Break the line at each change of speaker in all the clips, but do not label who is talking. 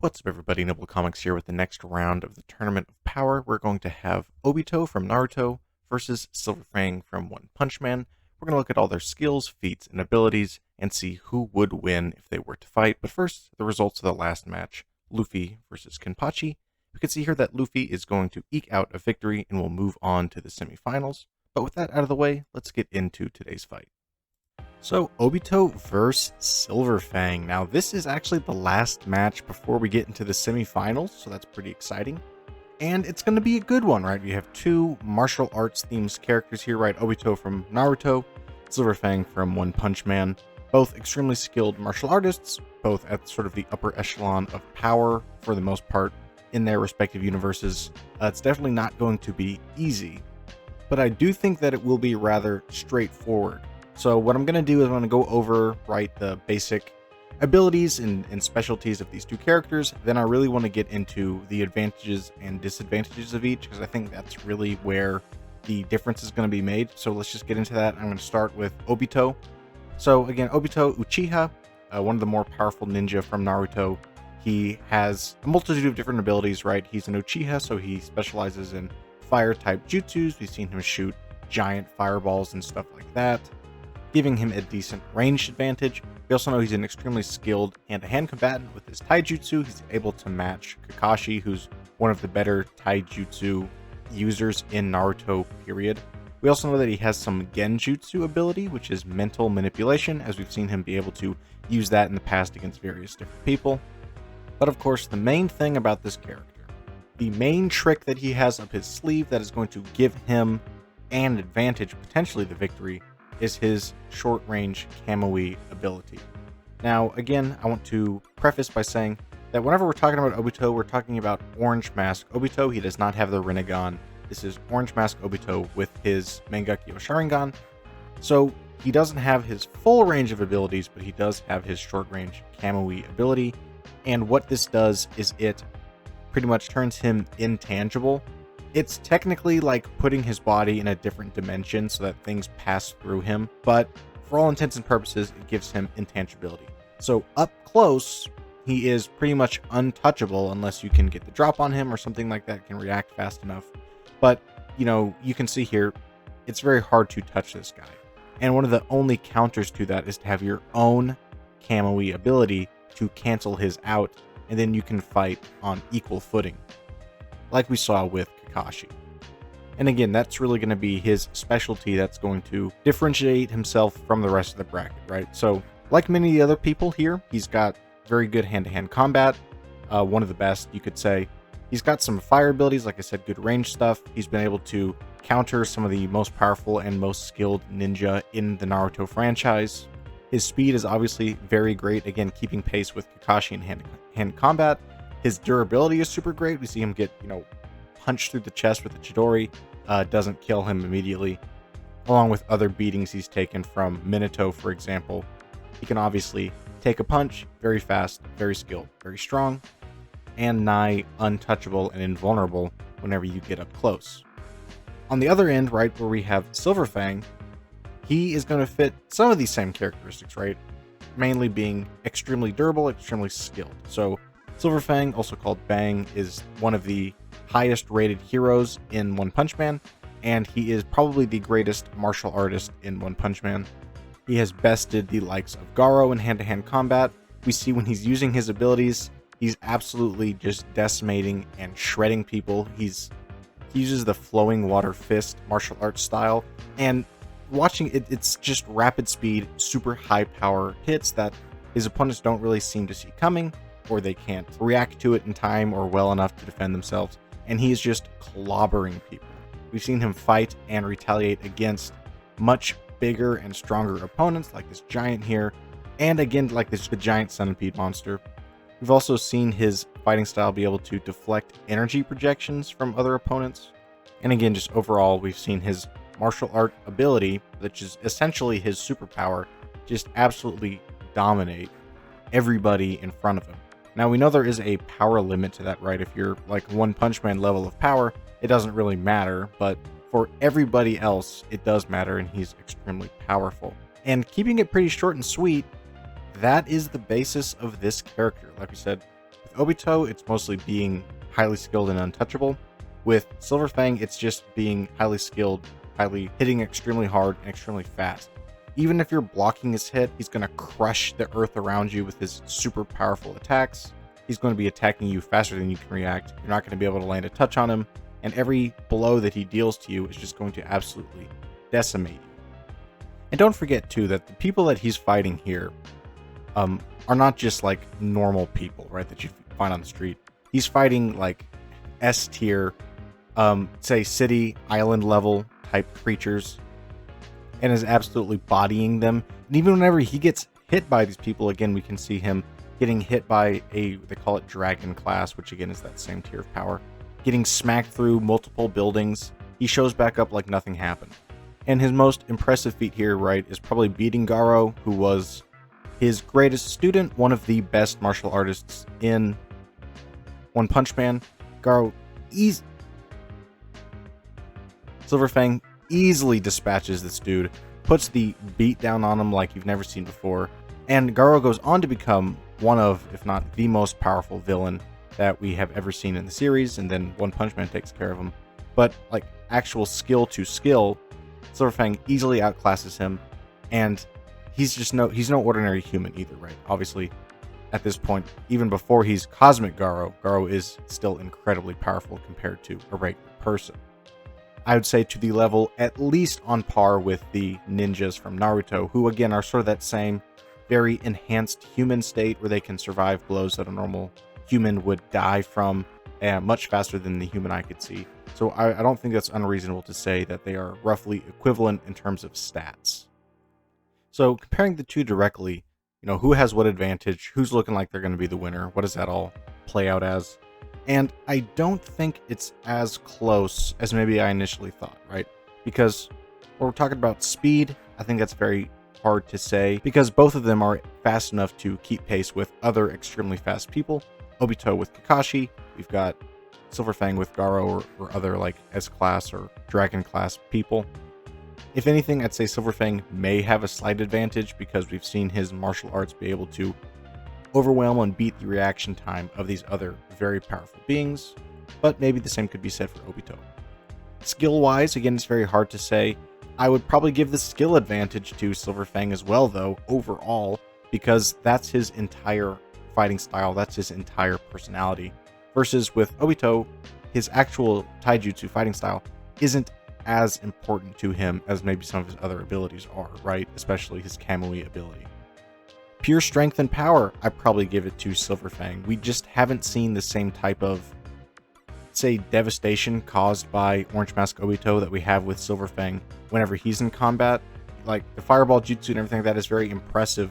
What's up, everybody? Noble Comics here with the next round of the Tournament of Power. We're going to have Obito from Naruto versus Silver Fang from One Punch Man. We're going to look at all their skills, feats, and abilities and see who would win if they were to fight. But first, the results of the last match, Luffy versus Kenpachi. We can see here that Luffy is going to eke out a victory and will move on to the semifinals. But with that out of the way, let's get into today's fight. So, Obito versus Silver Fang. Now, this is actually the last match before we get into the semifinals, so that's pretty exciting. And it's going to be a good one, right? We have two martial arts themed characters here, right? Obito from Naruto, Silver Fang from One Punch Man. Both extremely skilled martial artists, both at sort of the upper echelon of power for the most part in their respective universes. It's definitely not going to be easy, but I do think that it will be rather straightforward. So what I'm going to do is I'm going to go over, right, the basic abilities and specialties of these two characters. Then I really want to get into the advantages and disadvantages of each, because I think that's really where the difference is going to be made. So let's just get into that. I'm going to start with Obito. So again, Obito Uchiha, one of the more powerful ninja from Naruto. He has a multitude of different abilities, right? He's an Uchiha, so he specializes in fire-type jutsus. We've seen him shoot giant fireballs and stuff like that, giving him a decent ranged advantage. We also know he's an extremely skilled hand-to-hand combatant with his taijutsu. He's able to match Kakashi, who's one of the better taijutsu users in Naruto, period. We also know that he has some genjutsu ability, which is mental manipulation, as we've seen him be able to use that in the past against various different people. But of course, the main thing about this character, the main trick that he has up his sleeve that is going to give him an advantage, potentially the victory, is his short-range Kamui ability. Now, again, I want to preface by saying that whenever we're talking about Obito, we're talking about Orange Mask Obito. He does not have the Rinnegan. This is Orange Mask Obito with his Mangekyo Sharingan. So he doesn't have his full range of abilities, but he does have his short-range Kamui ability. And what this does is it pretty much turns him intangible. It's technically like putting his body in a different dimension so that things pass through him, but for all intents and purposes, it gives him intangibility. So up close, he is pretty much untouchable unless you can get the drop on him or something like that, can react fast enough. But, you know, you can see here, it's very hard to touch this guy. And one of the only counters to that is to have your own Kamui ability to cancel his out, and then you can fight on equal footing, like we saw with Kakashi. And again, that's really going to be his specialty that's going to differentiate himself from the rest of the bracket, right? So, like many of the other people here, he's got very good hand-to-hand combat, one of the best, you could say. He's got some fire abilities, like I said, good range stuff. He's been able to counter some of the most powerful and most skilled ninja in the Naruto franchise. His speed is obviously very great, again, keeping pace with Kakashi in hand-to-hand combat. His durability is super great. We see him get, punched through the chest with a Chidori, doesn't kill him immediately, along with other beatings he's taken from Minato, for example. He can obviously take a punch, very fast, very skilled, very strong, and nigh untouchable and invulnerable whenever you get up close. On the other end, right, where we have Silver Fang, he is going to fit some of these same characteristics, right? Mainly being extremely durable, extremely skilled. So Silver Fang, also called Bang, is one of the highest rated heroes in One Punch Man, and he is probably the greatest martial artist in One Punch Man. He has bested the likes of Garo in hand-to-hand combat. We see when he's using his abilities, he's absolutely just decimating and shredding people. He uses the flowing water fist martial arts style, and watching it, it's just rapid speed, super high power hits that his opponents don't really seem to see coming, or they can't react to it in time or well enough to defend themselves, and he is just clobbering people. We've seen him fight and retaliate against much bigger and stronger opponents, like this giant here, and again, like the giant centipede monster. We've also seen his fighting style be able to deflect energy projections from other opponents, and again, just overall, we've seen his martial art ability, which is essentially his superpower, just absolutely dominate everybody in front of him. Now, we know there is a power limit to that, right? If you're like One Punch Man level of power, it doesn't really matter, but for everybody else, it does matter, and he's extremely powerful. And keeping it pretty short and sweet, that is the basis of this character. Like we said, With Obito, it's mostly being highly skilled and untouchable. With Silver Fang, it's just being highly skilled, highly hitting extremely hard and extremely fast. Even if you're blocking his hit, he's going to crush the earth around you with his super powerful attacks. He's going to be attacking you faster than you can react. You're not going to be able to land a touch on him, and every blow that he deals to you is just going to absolutely decimate you. And don't forget too that the people that he's fighting here are not just like normal people, right, that you find on the street. He's fighting like S tier, say city, island level type creatures, and is absolutely bodying them. And even whenever he gets hit by these people, again, we can see him getting hit by they call it dragon class, which again is that same tier of power, getting smacked through multiple buildings. He shows back up like nothing happened. And his most impressive feat here, right, is probably beating Garo, who was his greatest student, one of the best martial artists in One Punch Man. Garo Silver Fang easily dispatches this dude, puts the beat down on him like you've never seen before, and Garo goes on to become one of, if not the most powerful villain that we have ever seen in the series, and then One Punch Man takes care of him. But like actual skill to skill, Silver Fang easily outclasses him, and he's no ordinary human either, right? Obviously, at this point, even before he's Cosmic Garo, Garo is still incredibly powerful compared to a regular person. I would say to the level at least on par with the ninjas from Naruto, who again are sort of that same very enhanced human state where they can survive blows that a normal human would die from much faster than the human eye could see. So I don't think that's unreasonable to say that they are roughly equivalent in terms of stats. So comparing the two directly, who has what advantage, who's looking like they're going to be the winner, what does that all play out as? And I don't think it's as close as maybe I initially thought, right? Because when we're talking about speed, I think that's very hard to say, because both of them are fast enough to keep pace with other extremely fast people. Obito with Kakashi, we've got Silver Fang with Garo or other like S-class or Dragon class people. If anything, I'd say Silver Fang may have a slight advantage because we've seen his martial arts be able to overwhelm and beat the reaction time of these other very powerful beings, but maybe the same could be said for Obito. Skill-wise, again, it's very hard to say. I would probably give the skill advantage to Silver Fang as well, though, overall, because that's his entire fighting style, that's his entire personality. Versus with Obito, his actual taijutsu fighting style isn't as important to him as maybe some of his other abilities are, right? Especially his Kamui ability. Pure strength and power, I'd probably give it to Silver Fang. We just haven't seen the same type of, say, devastation caused by Orange Mask Obito that we have with Silver Fang whenever he's in combat. Like, the fireball jutsu and everything like that is very impressive.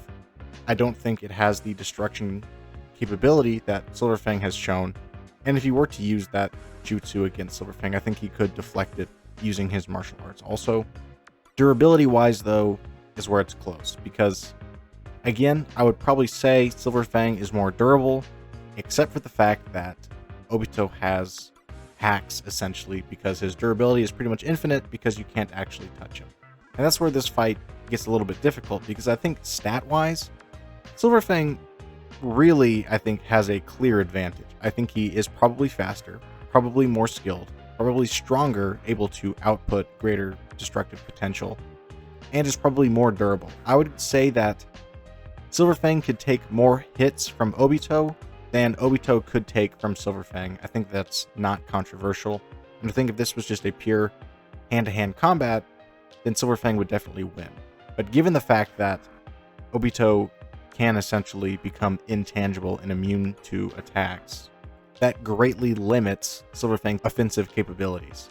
I don't think it has the destruction capability that Silver Fang has shown. And if he were to use that jutsu against Silver Fang, I think he could deflect it using his martial arts also. Durability-wise, though, is where it's close, because again, I would probably say Silver Fang is more durable, except for the fact that Obito has hacks, essentially, because his durability is pretty much infinite because you can't actually touch him. And that's where this fight gets a little bit difficult, because I think stat-wise, Silver Fang really, I think, has a clear advantage. I think he is probably faster, probably more skilled, probably stronger, able to output greater destructive potential, and is probably more durable. I would say that Silver Fang could take more hits from Obito than Obito could take from Silver Fang. I think that's not controversial. And I think if this was just a pure hand-to-hand combat, then Silver Fang would definitely win. But given the fact that Obito can essentially become intangible and immune to attacks, that greatly limits Silver Fang's offensive capabilities.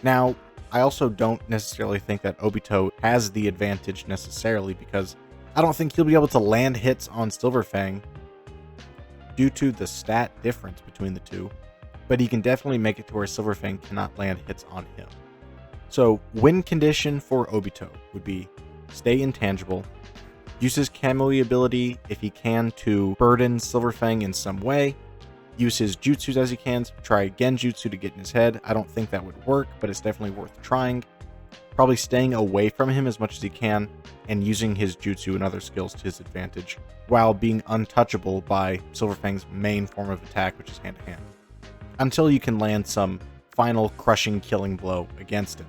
Now, I also don't necessarily think that Obito has the advantage necessarily, because I don't think he'll be able to land hits on Silver Fang due to the stat difference between the two, but he can definitely make it to where Silver Fang cannot land hits on him. So, win condition for Obito would be stay intangible, use his Kamui ability if he can to burden Silver Fang in some way, use his jutsus as he can, try Genjutsu to get in his head. I don't think that would work, but it's definitely worth trying. probably staying away from him as much as he can and using his jutsu and other skills to his advantage, while being untouchable by Silverfang's main form of attack, which is hand-to-hand, until you can land some final crushing killing blow against him.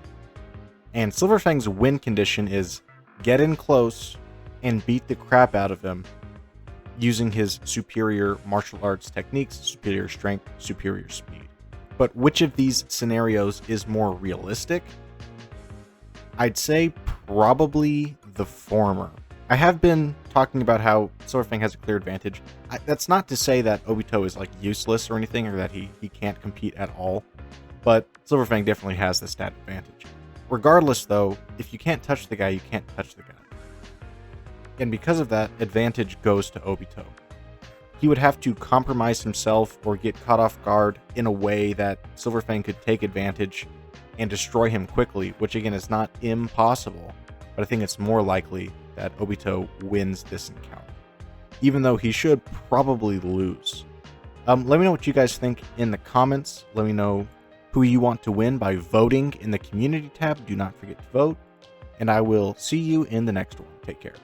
And Silverfang's win condition is get in close and beat the crap out of him using his superior martial arts techniques, superior strength, superior speed. But which of these scenarios is more realistic? I'd say probably the former. I have been talking about how Silverfang has a clear advantage. That's not to say that Obito is like useless or anything, or that he can't compete at all, but Silverfang definitely has the stat advantage. Regardless though, if you can't touch the guy, you can't touch the guy. And because of that, advantage goes to Obito. He would have to compromise himself or get caught off guard in a way that Silverfang could take advantage and destroy him quickly, which again is not impossible, but I think it's more likely that Obito wins this encounter, even though he should probably lose. Let me know what you guys think in the comments. Let me know who you want to win by voting in the community tab. Do not forget to vote, and I will see you in the next one. Take care.